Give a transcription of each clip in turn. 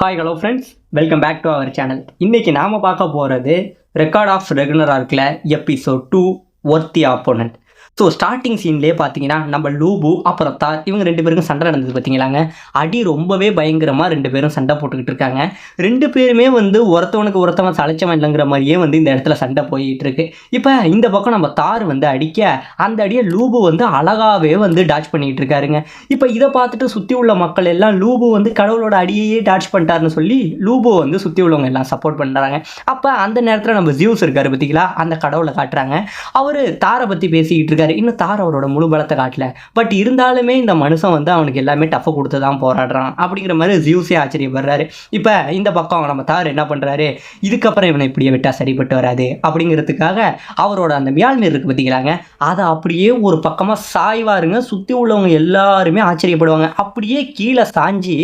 Hi hello friends, welcome back to our channel. இன்றைக்கி நாம் பார்க்க போகிறது ரெக்கார்ட் ஆஃப் ரெகுலர் ஆர்க்கில் episode 2 worthy opponent. So starting சீன்லேயே பார்த்தீங்கன்னா நம்ம லூபு அப்புறம் தார் இவங்க 2 பேருக்கும் சண்டை நடந்தது பார்த்தீங்களாங்க. அடி ரொம்பவே பயங்கரமாக 2 பேரும் சண்டை போட்டுக்கிட்டு இருக்காங்க. 2 பேருமே ஒருத்தவனுக்கு ஒருத்தவன் சளைச்சவன் இல்லைங்கிற மாதிரியே இந்த இடத்துல சண்டை போயிட்டு இருக்கு. இப்போ இந்த பக்கம் நம்ம தார் அடிக்க அந்த அடியை லூபு அழகாகவே டாச் பண்ணிகிட்டு இருக்காருங்க. இப்போ இதை பார்த்துட்டு சுற்றி உள்ள மக்கள் எல்லாம் லூபு கடவுளோட அடியையே டாச் பண்ணிட்டாருன்னு சொல்லி லூபு சுற்றி உள்ளவங்க எல்லாம் சப்போர்ட் பண்ணுறாங்க. அப்போ அந்த நேரத்தில் நம்ம ஜியூஸ் இருக்காரு பார்த்தீங்களா, அந்த கடவுளை காட்டுறாங்க. அவர் தாரை பற்றி பேசிக்கிட்டு இருக்காரு. இன்னும் தார் அவரோட முழு பலத்தை காட்டல, பட் இருந்தாலுமே இந்த மனுஷன் அவனுக்கு எல்லாமே டஃப் கொடுத்து தான் போராடுறான் அப்படிங்கிற மாதிரி ஜியூஸே ஆச்சரியப்படுறாரு. இப்போ இந்த பக்கம் நம்ம தார் என்ன பண்ணுறாரு, இதுக்கப்புறம் இவனை இப்படியே விட்டால் சரிப்பட்டு வராது அப்படிங்கிறதுக்காக அவரோட அந்த மியால்மீர் இருக்குது பார்த்தீங்களாங்க, அதை அப்படியே ஒரு பக்கமாக சாய்வாருங்க. சுற்றி உள்ளவங்க எல்லாருமே ஆச்சரியப்படுவாங்க. அப்படியே கீழே சாஞ்சி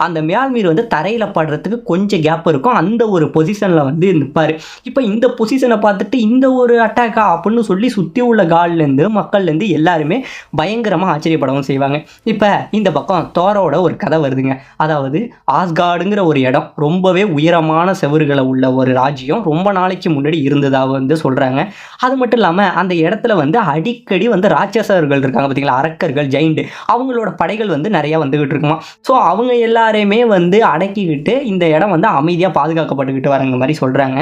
அந்த மியால்மீர் தரையில் படுறதுக்கு கொஞ்சம் கேப் இருக்கும், அந்த ஒரு பொசிஷனில் நிற்பார். இப்போ இந்த பொசிஷனை பார்த்துட்டு இந்த ஒரு அட்டாக்கா அப்படின்னு சொல்லி சுற்றி உள்ள கால்லேருந்து மக்கள்லேருந்து எல்லாருமே பயங்கரமாக ஆச்சரியப்படவும் செய்வாங்க. இப்போ இந்த பக்கம் தோரோட ஒரு கதை வருதுங்க. அதாவது ஆஸ்கார்டுங்கிற ஒரு இடம் ரொம்பவே உயரமான செவறுகளை உள்ள ஒரு ராஜ்யம் ரொம்ப நாளைக்கு முன்னாடி இருந்ததாக சொல்கிறாங்க. அது மட்டும் இல்லாமல் அந்த இடத்துல அடிக்கடி ராட்சசர்கள் இருக்காங்க பார்த்தீங்களா, அரக்கர்கள், ஜெயிண்ட், அவங்களோட படைகள் நிறையா வந்துக்கிட்டு இருக்குமா. ஸோ அவங்க எல்லாரையுமே அடக்கிக்கிட்டு இந்த இடம் அமைதியாக பாதுகாக்கப்பட்டுக்கிட்டு வரங்க மாதிரி சொல்கிறாங்க.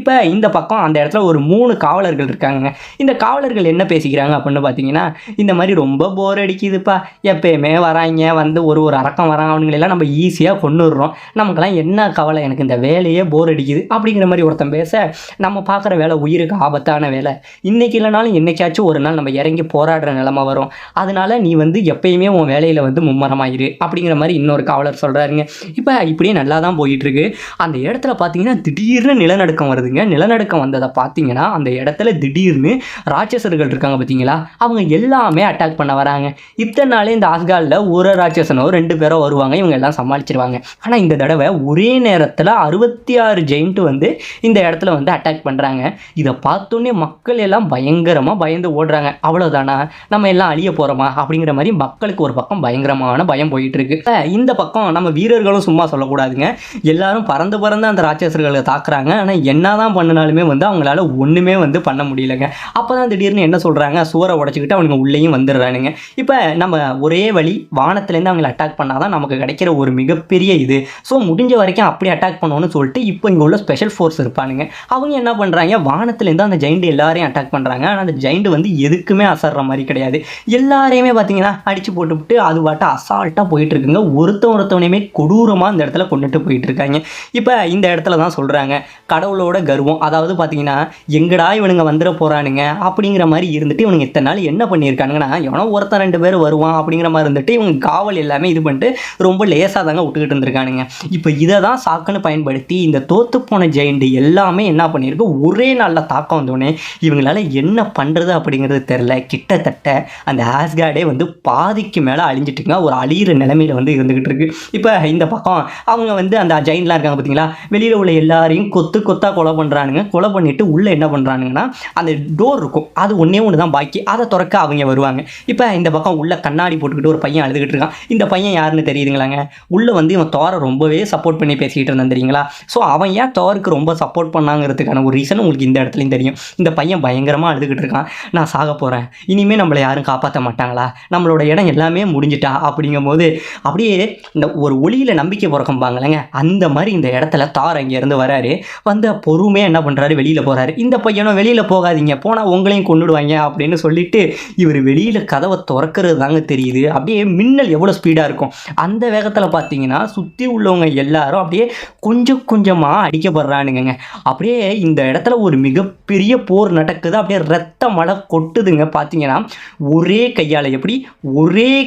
இப்போ இந்த பக்கம் அந்த இடத்துல ஒரு 3 காவலர்கள் இருக்காங்க. இந்த காவலர்கள் என்ன பேசிக்கிறாங்க அப்படின்னு பார்த்தீங்கன்னா, இந்த மாதிரி ரொம்ப போர் அடிக்குதுப்பா, எப்பயுமே வராங்க ஒரு அரக்கம் வரான், அவனுங்களெல்லாம் நம்ம ஈஸியாக கொண்டுடுறோம், நமக்கெல்லாம் என்ன கவலை, எனக்கு இந்த வேலையே போர் அடிக்குது அப்படிங்கிற மாதிரி ஒருத்தன் பேச, நம்ம பார்க்குற வேலை உயிருக்கு ஆபத்தான வேலை, இன்றைக்கி இல்லைனாலும் என்னைக்காச்சும் ஒரு நாள் நம்ம இறங்கி போராடுற நிலைமை வரும், அதனால நீ எப்பயுமே உன் வேலையில் மும்மரமாயிரு அப்படிங்கிற மாதிரி இன்னொரு காவலர் சொல்கிறாருங்க. இப்போ இப்படியே நல்லா தான் போயிட்டுருக்கு. அந்த இடத்துல பார்த்தீங்கன்னா திடீர்னு நிலநடுக்கம் வருதுங்க. நிலநடுக்கம் வந்ததை பார்த்தீங்கன்னா அந்த இடத்துல திடீர்னு ராட்சசர்கள் இருக்காங்க பார்த்தீங்களா, அவங்க எல்லாமே அட்டாக் பண்ண வராங்க. இத்தனை நாளே இந்த ஆஸ்கார்டில் ஒரு ராட்சசனோ 2 பேரோ வருவாங்க, இவங்க எல்லாம் சமாளிச்சிருவாங்க. ஆனால் இந்த தடவை ஒரே நேரத்தில் 66 ஜெயிண்ட் இந்த இடத்துல அட்டாக் பண்ணுறாங்க. இதை பார்த்தோன்னே மக்கள் எல்லாம் பயங்கரமாக பயந்து ஓடுறாங்க. அவ்வளோதானா, நம்ம எல்லாம் அழிய போகிறோமா அப்படிங்கிற மாதிரி மக்களுக்கு ஒரு பக்கம் பயங்கரமான பயம் போயிட்டு இருக்கு. இந்த பக்கம் நம்ம வீரர்களும் சும்மா சொல்லக்கூடாதுங்க, எல்லாரும் பறந்து பறந்து அந்த ராட்சசர்களை தாக்குறாங்க. ஆனால் என்ன தான் பண்ணினாலுமே அவங்களால ஒன்றுமே பண்ண முடியலைங்க. அப்போ தான் திடீர்னு என்ன சொல்கிறாங்க, சுவரை உடச்சிக்கிட்டு அவனுங்க உள்ளேயும் வந்துடுறானுங்க. இப்போ நம்ம ஒரே வழி வானத்துலேருந்து அவங்களை அட்டாக் பண்ணால் தான் நமக்கு கிடைக்கிற ஒரு மிகப்பெரிய இது. ஸோ முடிஞ்ச வரைக்கும் அப்படி அட்டாக் பண்ணணும்னு சொல்லிட்டு இப்போ இங்கே உள்ள ஸ்பெஷல் ஃபோர்ஸ் இருப்பானுங்க, அவங்க என்ன பண்ணுறாங்க, வானத்துலேருந்து அந்த ஜெயிண்ட் எல்லாரையும் அட்டாக் பண்ணுறாங்க. ஆனால் அந்த ஜெயிண்ட் எதுக்குமே அசர்ற மாதிரி கிடையாது. எல்லாரையுமே பார்த்தீங்கன்னா அடித்து போட்டுவிட்டு அது பாட்டு அசால்ட்டாக போயிட்டு இருக்குங்க. ஒருத்தவனையுமே கொடூரமாக இந்த இடத்துல கொண்டுட்டு போயிட்டு இருக்காங்க. இப்போ இந்த இடத்துல தான் சொல்கிறாங்க கடவுளோட கர்வம். அதாவது பார்த்தீங்கன்னா எங்கடா இவனுங்க வந்துட போகிறானுங்க அப்படிங்கிற மாதிரி இருந்துட்டு இவனுங்க இத்தனை நாள் என்ன பண்ணியிருக்கானுங்கன்னா, எவனோ ஒருத்தன் 2 பேர் வருவான் அப்படிங்கிற மாதிரி இருந்துட்டு இவங்க காவல் எல்லாமே இது பண்ணிட்டு ரொம்ப லேசாக தாங்க விட்டுக்கிட்டு இருந்திருக்கானுங்க. இப்போ இதை தான் சாக்குன்னு பயன்படுத்தி இந்த தோத்து போன ஜெயிண்ட் எல்லாமே என்ன பண்ணியிருக்கு, ஒரே நாளில் தாக்கம் வந்தோடனே இவங்களால என்ன பண்ணுறது அப்படிங்கிறது தெரில. கிட்டத்தட்ட அந்த ஆஸ்கார்டே பாதிக்கு மேலே அழிஞ்சிட்டுங்க, ஒரு அழியிற நிலைமையில் இருந்துக்கிட்டு இருக்கு. இப்போ இந்த பக்கம் அவங்க அந்த ஜெயிண்ட்லாம் இருக்காங்க பார்த்தீங்களா, வெளியில் உள்ள எல்லாரையும் கொத்தாக கொலை பண்ணுறானுங்க. கொலை பண்ணிவிட்டு உள்ளே என்ன பண்ணுறானுங்கன்னா, அந்த டோர் இருக்கும், அது ஒன்றே ஒன்று தான் பாக்கி, அதை திறக்க அவங்க வருவாங்க. இப்போ இந்த பக்கம் உள்ள கண்ணாடி போட்டுக்கிட்டு ஒரு பையன் அழுதுகிட்டு இருக்கான். இந்த பையன் யாருன்னு தெரியுதுங்களாங்க, உள்ளே இவன் தோரை ரொம்பவே சப்போர்ட் பண்ணி பேசிக்கிட்டு இருந்தான் தெரியுங்களா. ஸோ அவன் ஏன் தோருக்கு ரொம்ப சப்போர்ட் பண்ணாங்கிறதுக்கான ஒரு ரீசன் உங்களுக்கு இந்த இடத்துலையும் தெரியும். இந்த பையன் பயங்கரமாக அழுதுகிட்டு இருக்கான், நான் சாக போகிறேன், இனிமேல் நம்மளை யாரும் காப்பாற்ற மாட்டாங்களா, நம்மளோட இடம் எல்லாமே முடிஞ்சிட்டா அப்படிங்கும்போது அப்படியே இந்த ஒரு ஒளியில் நம்பிக்கை பிறக்கம்பாங்களேங்க, அந்த மாதிரி இந்த இடத்துல தார் அங்கேருந்து வராரு. பொறுமையாக என்ன பண்ணுறாரு, வெளியில் போகிறாரு. இந்த பையனும் வெளியில் போகாதீங்க, போனால் உங்களையும் கொண்டுடுவாங்க அப்படின்னு சொல்லிட்டு இவர் வெளியில் கதவை திறக்கிறது தாங்க தெரியுது. அப்படியே மின்னல் எவ்வளோ ஸ்பீடாக இருக்கும், அந்த வேகத்தில் பார்த்தீங்கன்னா சுற்றி உள்ளவங்க எல்லாரும் அப்படியே கொஞ்சம் கொஞ்சமாக அடிக்கப்படுறானுங்க. அப்படியே இந்த இடத்துல ஒரு மிகப்பெரிய போர் நடக்குது. அப்படியே ரத்த மழை கொட்டுதுங்க. பார்த்தீங்கன்னா ஒரே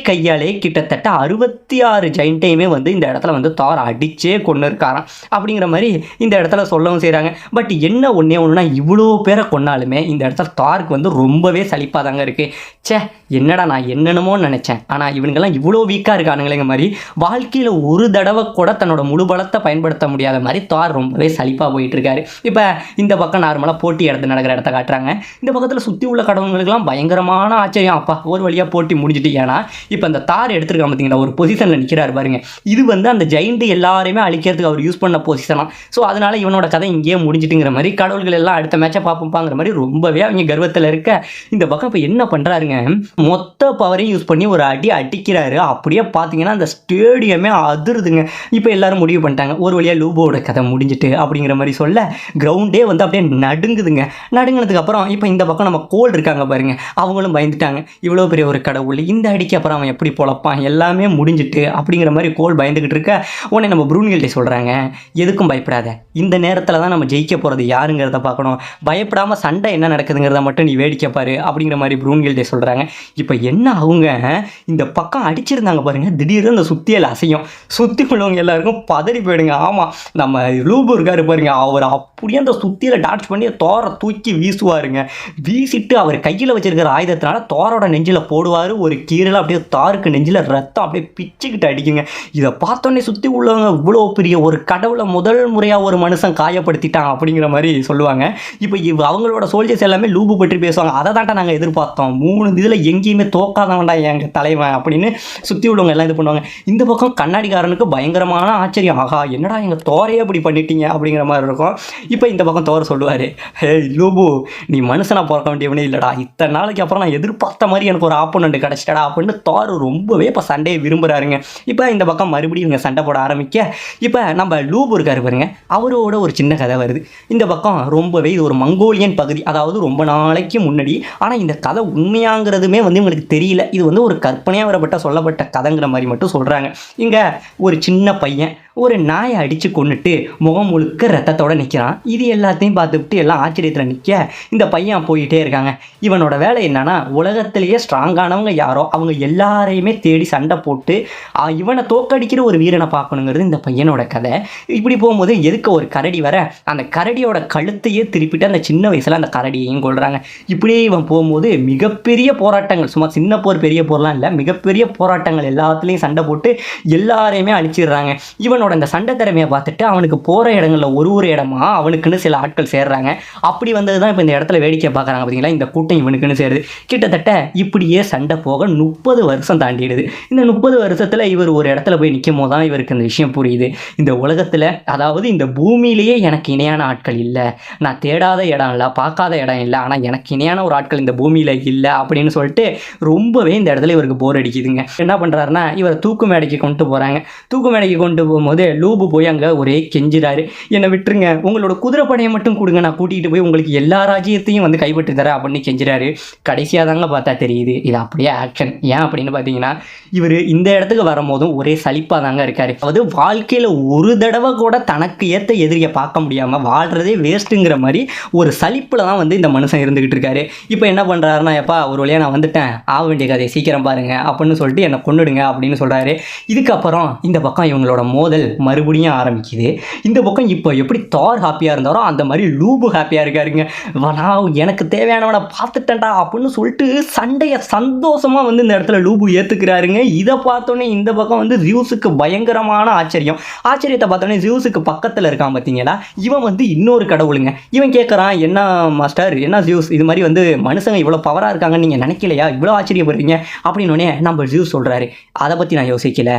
கையாலே கிட்டத்தட்ட 66 ஜெயிண்ட்டையுமே இந்த இடத்துல தார் அடிச்சே கொண்டு இருக்காராம் அப்படிங்கிற மாதிரி இந்த இடத்துல சொல்லவும் செய்கிறாங்க. பட் என்ன ஒன்றே ஒன்றுனா, இவ்வளோ பேரை கொண்டாலுமே இந்த இடத்துல தாருக்கு ரொம்பவே சலிப்பாக தாங்க இருக்குது. சே, என்னடா நான் என்னென்னமோ நினச்சேன், ஆனால் இவனுங்கெல்லாம் இவ்வளோ வீக்காக இருக்கானுங்களேங்க மாதிரி வாழ்க்கையில் ஒரு தடவை கூட தன்னோட முழு பலத்தை பயன்படுத்த முடியாத மாதிரி தார் ரொம்பவே சலிப்பாக போயிட்டுருக்காரு. இப்போ இந்த பக்கம் நார்மலாக போட்டி நடக்கிற இடத்த காட்டுறாங்க. இந்த பக்கத்தில் சுற்றி உள்ள கடவுளுக்கெல்லாம் பயங்கரமான ஆச்சரியம், அப்பா ஒரு வழியாக போட்டி முடிஞ்சிட்டு. ஏன்னா இப்போ அந்த தார் எடுத்துருக்காங்க பார்த்தீங்களா, ஒரு பொசிஷனில் நிற்கிறாரு பாருங்க. இது வந்து அந்த ஜெயிண்ட் எல்லாரையுமே அழிக்கிறதுக்கு அவர் யூஸ் பண்ண பொசிஷனாக. ஸோ அதனால இவனோட கதை இங்கேயே முடிஞ்சிட்டுங்கிற மாதிரி கடவுள்கள் எல்லாம் அடுத்த மேட்சை பார்ப்போம்பாங்கிற மாதிரி ரொம்பவே அவங்க கர்வத்தில் இருக்க. இந்த பக்கம் இப்போ என்ன பண்ணுறாருங்க, மொத்த பவரையும் யூஸ் பண்ணி ஒரு அடி அடிக்கிறாரு. அப்படியே பார்த்தீங்கன்னா அந்த ஸ்டேடியமே அதிருதுங்க. இப்போ எல்லாரும் முடிவு பண்ணிட்டாங்க ஒரு வழியாக லூபோட கதை முடிஞ்சிட்டு அப்படிங்கிற மாதிரி சொல்ல கிரவுண்டே வந்து அப்படியே நடுங்குதுங்க. நடுங்கினதுக்கு அப்புறம் இப்போ இந்த பக்கம் நம்ம கோல் இருக்காங்க பாருங்க, அவங்களும் பயந்துட்டாங்க. இவ்வளோ பெரிய ஒரு கடவுள் இந்த அடிக்கு அப்புறம் அவன் எப்படி பொழப்பான், எல்லாமே முடிஞ்சிட்டு அப்படிங்கிற மாதிரி கோல் பயந்துக்கிட்டு இருக்க. உடனே நம்ம ப்ரூன்கில்டே சொல்கிறாங்க, எதுக்கும் பயப்படாத, இந்த நேரத்தில் தான் நம்ம ஜெயிக்க போகிறது யாருங்கிறத பார்க்கணும், பயப்படாமல் சண்டை என்ன நடக்குதுங்கிறத மட்டும் நீ வேடிக்கை பாரு அப்படிங்கிற மாதிரி ப்ரூன்கில்டே சொல்கிறாங்க. இப்போ என்ன அவங்க இந்த பக்கம் அடிச்சிருந்தாங்க பாருங்க, திடீர்னு அந்த சுத்தியல் அசையும். சுற்றி உள்ளவங்க எல்லாருக்கும் பதறி போயிடுங்க. ஆமாம், நம்ம லூபு இருக்காரு பாருங்க, அவர் அப்படியே அந்த சுத்தியில டாட்ச் பண்ணி தோரை தூக்கி வீசுவாருங்க. வீசிட்டு அவர் கையில் வச்சிருக்கிற ஆயுதத்தினால தோரோட நெஞ்சில் போடுவார். ஒரு கீரலை அப்படியே தாருக்கு நெஞ்சில் ரத்தம் அப்படியே பிச்சுக்கிட்டு அடிக்குங்க. இதை பார்த்தோன்னே சுற்றி உள்ளவங்க இவ்வளோ பெரிய ஒரு கடவுளை முதல் முறையாக ஒரு மனுஷன் காயப்படுத்திட்டான் அப்படிங்கிற மாதிரி சொல்லுவாங்க. இப்போ அவங்களோட சோல்ஜர்ஸ் எல்லாமே லூபு பற்றி பேசுவாங்க. அதை தான்ட்டா நாங்கள் எதிர்பார்த்தோம், 3 இதில் எங்கேயுமே தோக்காதவன்டா எங்கள் தலைவன் அப்படின்னு சுற்றி உள்ளவங்க எல்லாம் இது பண்ணுவாங்க. இந்த பக்கம் கண்ணாடிக்காரனுக்கு பயங்கரமான ஆச்சரியம், ஆகா என்னடா எங்கள் தோரையே அப்படி பண்ணிட்டீங்க அப்படிங்கிற மாதிரி இருக்கும். இப்போ இந்த பக்கம் தோர சொல்லுவார், ஹே லூபு, நீ மனுஷனாக பிறக்க வேண்டியவனே இல்லைடா, இத்தனை நாளைக்கு அப்புறம் நான் எதிர்பார்த்த மாதிரி எனக்கு ஒரு ஆப்போனண்ட் கிடச்சிட்டடா அப்படின்னு தோர் ரொம்பவே இப்போ சண்டையை விரும்புகிறாருங்க. இப்போ இந்த பக்கம் மறுபடியும் இவங்க சண்டை போட ஆரம்பிக்க இப்போ நம்ம லூபு இருக்காரு பாருங்க, அவரோட ஒரு சின்ன கதை வருது. இந்த பக்கம் ரொம்பவே இது ஒரு மங்கோலியன் பகுதி, அதாவது ரொம்ப நாளைக்கு முன்னாடி. ஆனால் இந்த கதை உண்மையாங்கிறதுமே வந்து இவங்களுக்கு தெரியல, இது வந்து ஒரு கற்பனையாக வரப்பட்ட சொல்லப்பட்ட கதைங்கிற மாதிரி மட்டும் சொல்கிறாங்க. இங்கே ஒரு சின்ன பையன் ஒரு நாயை அடித்து கொண்டுட்டு முகம் முழுக்க ரத்தத்தோடு நிற்கிறான். இது எல்லாத்தையும் பார்த்துக்கிட்டு எல்லாம் ஆச்சரியத்தில் நிற்க இந்த பையன் போயிட்டே இருக்காங்க. இவனோட வேலை என்னன்னா, உலகத்திலேயே ஸ்ட்ராங்கானவங்க யாரோ அவங்க எல்லாரையுமே தேடி சண்டை போட்டு இவனை தோக்கடிக்கிற ஒரு வீரனை பார்க்கணுங்கிறது இந்த பையனோட கதை. இப்படி போகும்போது எதுக்கு ஒரு கரடி வர, அந்த கரடியோட கழுத்தையே திருப்பிட்டு அந்த சின்ன வயசில் அந்த கரடியையும் கொள்கிறாங்க. இப்படியே இவன் போகும்போது மிகப்பெரிய போராட்டங்கள், சும்மா சின்ன போர் பெரிய போர்லாம் இல்லை, மிகப்பெரிய போராட்டங்கள் எல்லாத்துலேயும் சண்டை போட்டு எல்லாரையுமே அழிச்சிடுறாங்க. இவனோட இந்த சண்டை திறமையை பார்த்துட்டு அவனுக்கு போகிற இடங்களில் ஒரு இடமா அவனுக்குன்னு சில ஆட்கள் சேர்றாங்க. அப்படி வந்தது தான் இப்போ இந்த இடத்துல வேடிக்கை பார்க்குறாங்க பார்த்தீங்களா, இந்த கூட்டம் இவனுக்குன்னு சேருது. கிட்டத்தட்ட இப்படியே சண்டை போக 30 வருஷம் தாண்டிடுது. இந்த 30 வருஷத்தில் இவர் ஒரு இடத்துல போய் நிற்கும் போது தான் இவருக்கு இந்த விஷயம் புரியுது, இந்த உலகத்தில் அதாவது இந்த பூமியிலேயே எனக்கு இணையான ஆட்கள் இல்லை, நான் தேடாத இடம் இல்லை, பார்க்காத இடம் இல்லை, ஆனால் எனக்கு இணையான ஒரு ஆட்கள் இந்த பூமியில் இல்லை அப்படின்னு சொல்லிட்டு ரொம்பவே இந்த இடத்துல இவருக்கு போர் அடிக்குதுங்க. என்ன பண்ணுறாருன்னா, இவர் தூக்கு மேடைக்கு கொண்டு போகிறாங்க. தூக்கு மேடைக்கு கொண்டு போகும்போது லூபு போய் அங்கே ஒரே கெஞ்சிறாரு, என்னை விட்டுருங்க, உங்களோட குதிரைப்படையை மட்டும் கொடுங்க, நான் கூட்டிகிட்டு போய் உங்களுக்கு எல்லா ராஜ்யத்தையும் வந்து கைப்பற்றி தரேன் அப்படின்னு கெஞ்சிறாரு. கடைசியாக தாங்க பார்த்தா தெரியுது இது அப்படியே ஆக்ஷன். ஏன் அப்படின்னு பார்த்தீங்கன்னா, இவர் இந்த இடத்துக்கு வரும்போதும் ஒரே சலிப்பாக தாங்க இருக்காரு. அதாவது வாழ்க்கையில் ஒரு தடவை கூட தனக்கு ஏற்ற எதிரியை பார்க்க முடியாமல் வாழ்கிறதே வேஸ்ட்டுங்கிற மாதிரி ஒரு சலிப்பில் தான் வந்து இந்த மனுஷன் இருந்துக்கிட்டு இருக்காரு. இப்போ என்ன பண்ணுறாருன்னா, எப்பா ஒரு வழியாக நான் வந்துட்டேன், ஆக வேண்டிய கதையை சீக்கிரம் பாருங்க அப்படின்னு சொல்லிட்டு என்னை கொண்டுடுங்க அப்படின்னு சொல்கிறாரு. இதுக்கப்புறம் இந்த பக்கம் இவங்களோட மோதல் மறுபடியும் ஆரம்பிக்குது. இந்த பக்கம் இப்போ எப்படி தார் ஹாப்பியாக இருந்தாரோ அந்த மாதிரி லூபு ஹாப்பியாக இருக்காருங்க. நான் எனக்கு தேவையானவனை பார்த்துட்டேன்டா அப்படின்னு சொல்லிட்டு சண்டையை சந்தோஷமாக வந்து இந்த இடத்துல லூபு ஏற்றுக்கிறாருங்க. இதை பார்த்தோன்னே இந்த பக்கம் வந்து ஜியூஸுக்கு பயங்கரமான ஆச்சரியத்தை பார்த்தோன்னே ஜியூஸுக்கு பக்கத்தில் இருக்கான் பார்த்தீங்களா, இவன் வந்து இன்னொரு கடவுளுங்க. இவன் கேட்குறான், என்ன மாஸ்டர், என்ன ஜியூஸ், இது மாதிரி வந்து மனுஷங்க இவ்வளோ பவராக இருக்காங்கன்னு நீங்கள் நினைக்கலையா, இவ்வளோ ஆச்சரியப்படுறீங்க அப்படின்னோடனே நம்ம ஜியூஸ் சொல்கிறாரு, அதை பற்றி நான் யோசிக்கல,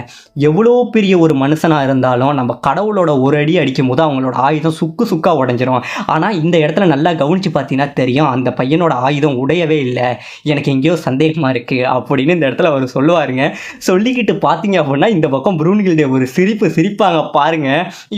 எவ்வளோ பெரிய ஒரு மனுஷனாக இருந்தாலும் நம்ம கடவுளோட ஒரு அடி அடிக்கும் போது அவங்களோட ஆயுதம் சுக்கா உடஞ்சிரும். ஆனால் இந்த இடத்துல நல்லா கவனித்து பார்த்தீங்கன்னா தெரியும், அந்த பையனோட ஆயுதம் உடையவே இல்லை, எனக்கு எங்கேயோ சந்தேகமாக இருக்குது அப்படின்னு இந்த இடத்துல அவர் சொல்லுவாருங்க. சொல்லிக்கிட்டு பார்த்தீங்க அப்படின்னா இந்த பக்கம் ப்ரூன்கில்டே ஒரு சிரிப்பாங்க பாருங்க.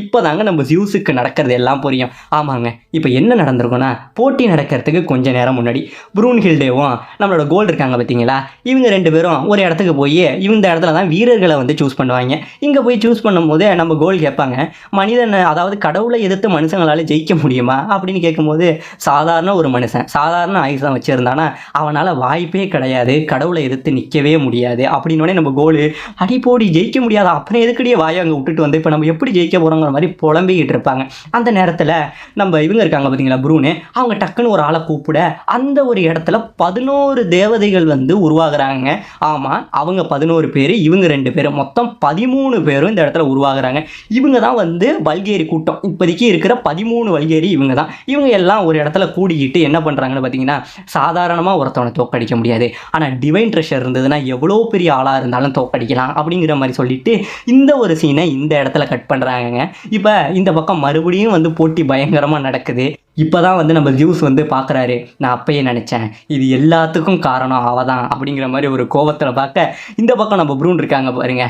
இப்போ தாங்க நம்ம ஜியூஸுக்கு நடக்கிறது எல்லாம் புரியும். ஆமாங்க, இப்போ என்ன நடந்திருக்குன்னா, போட்டி நடக்கிறதுக்கு கொஞ்ச நேரம் முன்னாடி ப்ரூன்கில்டேவும் நம்மளோட கோல் இருக்காங்க பார்த்தீங்களா, இவங்க 2 பேரும் ஒரு இடத்துக்கு போய் இந்த இடத்துல தான் வீரர்களை வந்து சூஸ் பண்ணுவாங்க. இங்கே போய் சூஸ் பண்ணும்போது கேட்கும்போது நம்ம கோல் கேட்பாங்க, மனிதன் அதாவது கடவுளை எதிர்த்து மனுஷங்களால் ஜெயிக்க முடியுமா அப்படின்னு கேட்கும்போது, சாதாரண ஒரு மனுஷன் சாதாரண ஆயுதம் வச்சுருந்தானா அவனால் வாய்ப்பே கிடையாது, கடவுளை எதிர்த்து நிற்கவே முடியாது அப்படின்னோடனே நம்ம கோல் அடிப்போடி ஜெயிக்க முடியாதா, அப்புறம் எதுக்கடியே வாயை அங்கே விட்டுட்டு வந்து இப்போ நம்ம எப்படி ஜெயிக்க போகிறோங்கிற மாதிரி புலம்பிக்கிட்டு இருப்பாங்க. அந்த நேரத்தில் நம்ம இவங்க இருக்காங்க பார்த்தீங்களா, ப்ரூனு, அவங்க டக்குன்னு ஒரு ஆளை கூப்பிட அந்த ஒரு இடத்துல 11 தேவதைகள் வந்து உருவாகுறாங்க. ஆமாம், அவங்க 11 பேர், இவங்க 2 பேர், மொத்தம் 13 பேரும் இந்த இடத்துல உருவாகுறாங்க. இவங்க தான் வந்து வல்கேரி கூட்டம். இப்போதைக்கு இருக்கிற 13 வல்கேரி இவங்க தான். இவங்க எல்லாம் ஒரு இடத்துல கூடிக்கிட்டு என்ன பண்ணுறாங்கன்னு பார்த்தீங்கன்னா, சாதாரணமாக ஒருத்தவனை தோக்கடிக்க முடியாது, ஆனால் டிவைன் ட்ரெஷர் இருந்ததுன்னா எவ்வளோ பெரிய ஆளாக இருந்தாலும் தோக்கடிக்கலாம் அப்படிங்கிற மாதிரி சொல்லிட்டு இந்த ஒரு சீனை இந்த இடத்துல கட் பண்ணுறாங்க. இப்போ இந்த பக்கம் மறுபடியும் வந்து போட்டி பயங்கரமாக நடக்குது. இப்போ தான் வந்து நம்ம ஜியூஸ் வந்து பார்க்குறாரு, நான் அப்பயே நினச்சேன் இது எல்லாத்துக்கும் காரணம் அவ தான் அப்படிங்கிற மாதிரி ஒரு கோபத்தில் பார்க்க, இந்த பக்கம் நம்ம ப்ரூன் இருக்காங்க பாருங்க,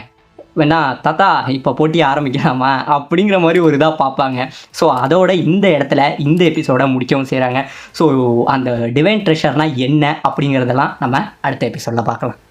வேணா தாத்தா இப்போ போட்டி ஆரம்பிக்கலாமா அப்படிங்கிற மாதிரி ஒரு இதாக பார்ப்பாங்க. ஸோ அதோட இந்த இடத்துல இந்த எபிசோட முடிக்கவும் செய்கிறாங்க. ஸோ அந்த டிவைன் ட்ரெஷர்னால் என்ன அப்படிங்கிறதெல்லாம் நம்ம அடுத்த எபிசோடில் பார்க்கலாம்.